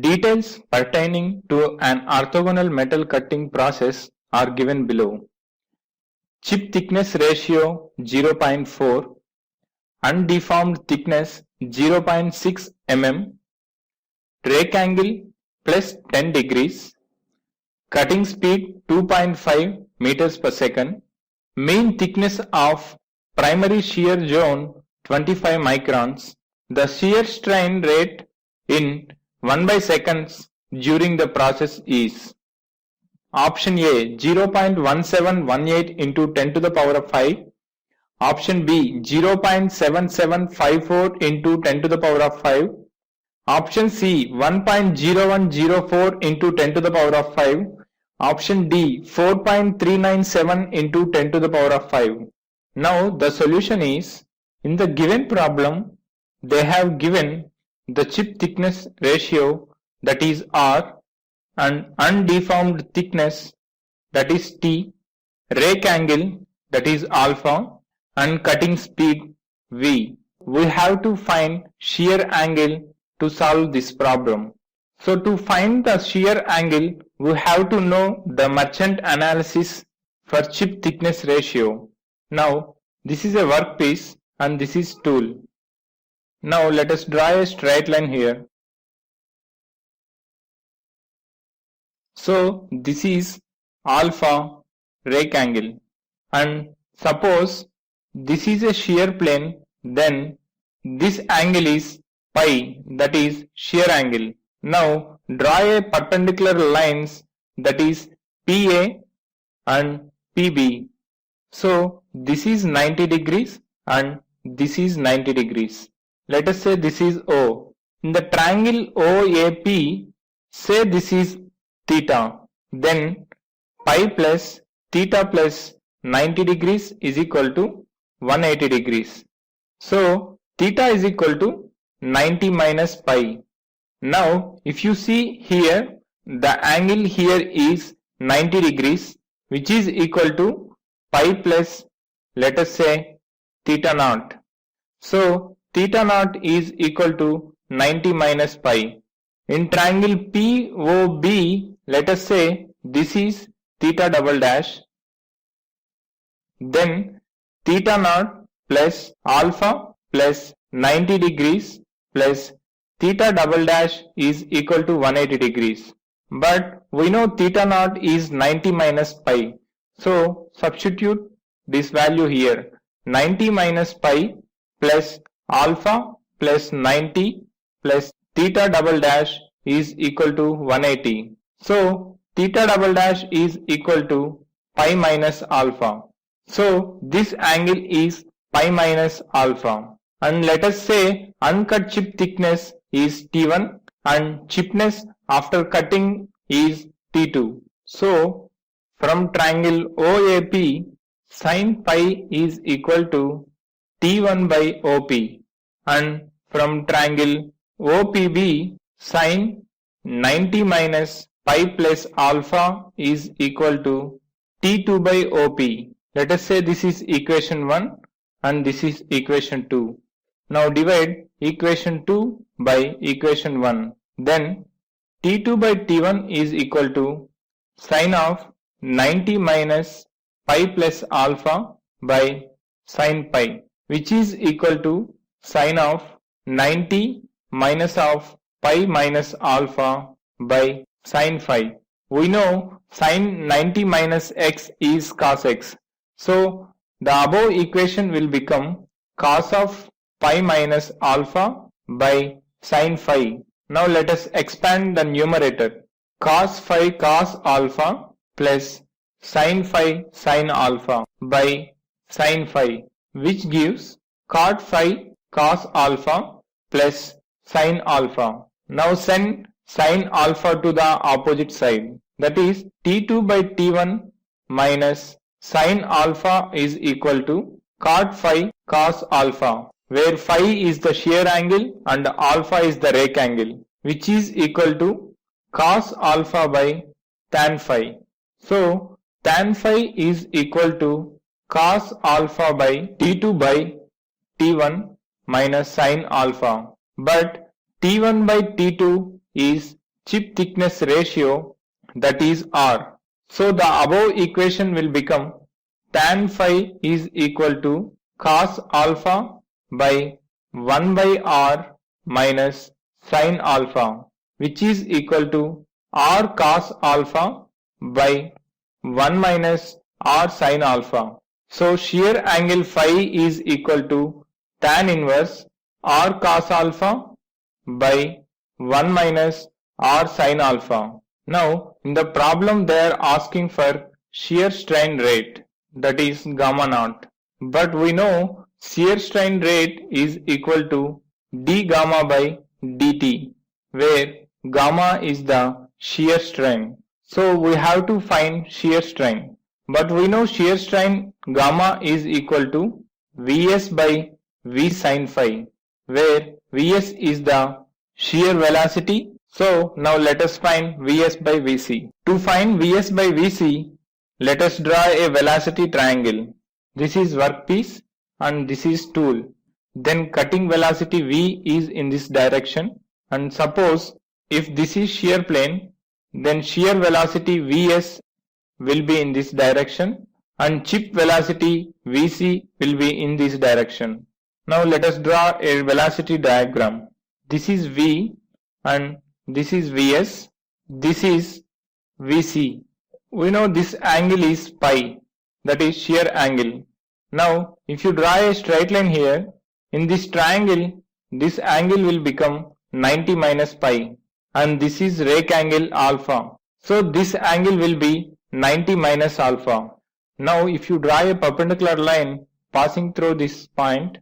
Details pertaining to an orthogonal metal cutting process are given below. Chip thickness ratio 0.4, undeformed thickness 0.6 mm, rake angle plus 10 degrees, cutting speed 2.5 meters per second, mean thickness of primary shear zone 25 microns, the shear strain rate in 1/seconds during the process is option A 0.1718 into 10 to the power of 5, option B 0.7754 into 10 to the power of 5, option C 1.0104 into 10 to the power of 5, option D 4.397 into 10 to the power of 5. Now the solution is, in the given problem they have given the chip thickness ratio, that is R, and undeformed thickness, that is T, rake angle, that is alpha, and cutting speed V. We have to find shear angle to solve this problem. So to find the shear angle, we have to know the merchant analysis for chip thickness ratio. Now this is a workpiece and this is tool. Now let us draw a straight line here. So this is alpha rake angle, and suppose this is a shear plane, then this angle is pi, that is shear angle. Now draw a perpendicular lines, that is PA and PB. So this is 90 degrees and this is 90 degrees. Let us say this is O. In the triangle OAP, say this is theta. Then pi plus theta plus 90 degrees is equal to 180 degrees. So theta is equal to 90 minus pi. Now if you see here, the angle here is 90 degrees, which is equal to pi plus, let us say, theta naught. So theta naught is equal to 90 minus pi. In triangle POB, let us say this is theta double dash, then theta naught plus alpha plus 90 degrees plus theta double dash is equal to 180 degrees. But we know theta naught is 90 minus pi. So substitute this value here. 90 minus pi plus alpha plus 90 plus theta double dash is equal to 180. So theta double dash is equal to pi minus alpha. So this angle is pi minus alpha. And let us say uncut chip thickness is T1 and chipness after cutting is T2. So from triangle OAP, sin pi is equal to T1 by OP, and from triangle OPB, sin 90 minus pi plus alpha is equal to T2 by OP. Let us say this is equation 1 and this is equation 2. Now divide equation 2 by equation 1. Then T2 by T1 is equal to sin of 90 minus pi plus alpha by sin pi, which is equal to sin of 90 minus of pi minus alpha by sin phi. We know sin 90 minus x is cos x. So the above equation will become cos of pi minus alpha by sin phi. Now let us expand the numerator. Cos phi cos alpha plus sin phi sin alpha by sin phi, which gives cot phi cos alpha plus sin alpha. Now send sin alpha to the opposite side. That is T2 by T1 minus sin alpha is equal to cot phi cos alpha, where phi is the shear angle and alpha is the rake angle, which is equal to cos alpha by tan phi. So tan phi is equal to cos alpha by T2 by T1 minus sin alpha. But T1 by T2 is chip thickness ratio, that is R. So the above equation will become tan phi is equal to cos alpha by 1 by R minus sin alpha, which is equal to R cos alpha by 1 minus R sin alpha. So shear angle phi is equal to tan inverse R cos alpha by 1 minus R sin alpha. Now in the problem they are asking for shear strain rate, that is gamma naught. But we know shear strain rate is equal to d gamma by dt, where gamma is the shear strain. So we have to find shear strain. But we know shear strain gamma is equal to Vs by V sin phi, where Vs is the shear velocity. So now let us find Vs by Vc. To find Vs by Vc, let us draw a velocity triangle. This is workpiece and this is tool. Then cutting velocity V is in this direction, and suppose if this is shear plane, then shear velocity Vs will be in this direction and chip velocity Vc will be in this direction. Now let us draw a velocity diagram. This is V and this is Vs, this is Vc. We know this angle is pi, that is shear angle. Now if you draw a straight line here, in this triangle, this angle will become 90 minus pi, and this is rake angle alpha. So this angle will be 90 minus alpha. Now if you draw a perpendicular line passing through this point,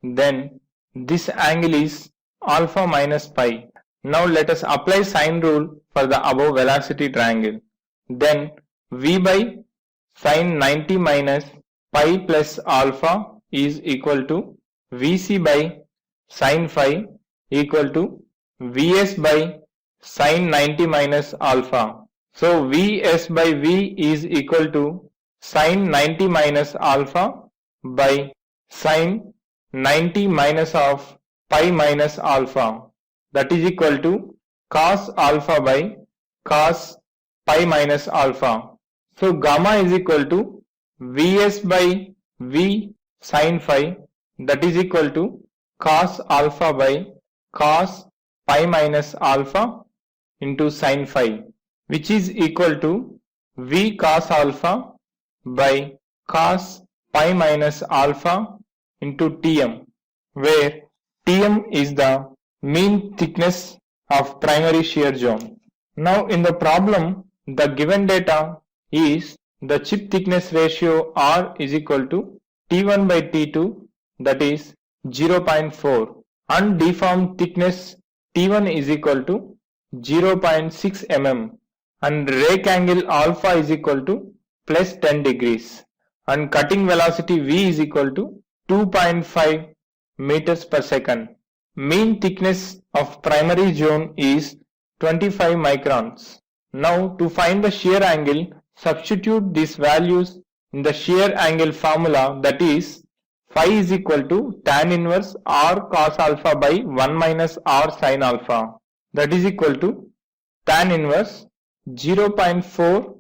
then this angle is alpha minus pi. Now let us apply sine rule for the above velocity triangle. Then V by sine 90 minus pi plus alpha is equal to Vc by sin phi equal to Vs by sin 90 minus alpha. So Vs by V is equal to sin 90 minus alpha by sin 90 minus of pi minus alpha, that is equal to cos alpha by cos pi minus alpha. So gamma is equal to Vs by V sin phi, that is equal to cos alpha by cos pi minus alpha into sin phi, which is equal to V cos alpha by cos pi minus alpha into Tm, where Tm is the mean thickness of primary shear zone. Now in the problem, the given data is the chip thickness ratio R is equal to T1 by T2, that is 0.4, and deformed thickness T1 is equal to 0.6 mm, and rake angle alpha is equal to plus 10 degrees, and cutting velocity V is equal to 2.5 meters per second. Mean thickness of primary zone is 25 microns. Now to find the shear angle, substitute these values in the shear angle formula, that is phi is equal to tan inverse R cos alpha by 1 minus R sin alpha, that is equal to tan inverse 0.4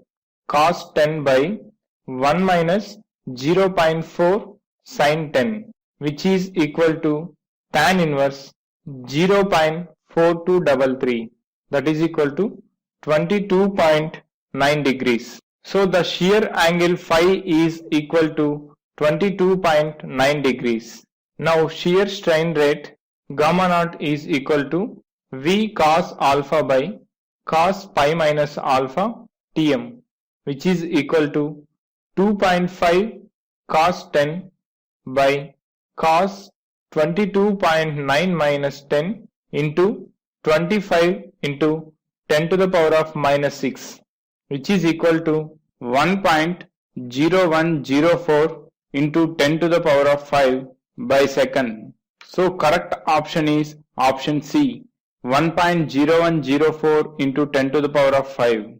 cos 10 by 1 minus 0.4 sin 10, which is equal to tan inverse 0.4233, that is equal to 22.9 degrees. So the shear angle phi is equal to 22.9 degrees. Now shear strain rate gamma naught is equal to V cos alpha by cos pi minus alpha Tm, which is equal to 2.5 cos 10 by cos 22.9 minus 10 into 25 into 10 to the power of minus 6, which is equal to 1.0104 into 10 to the power of 5 by second. So correct option is option C, 1.0104 into 10 to the power of 5.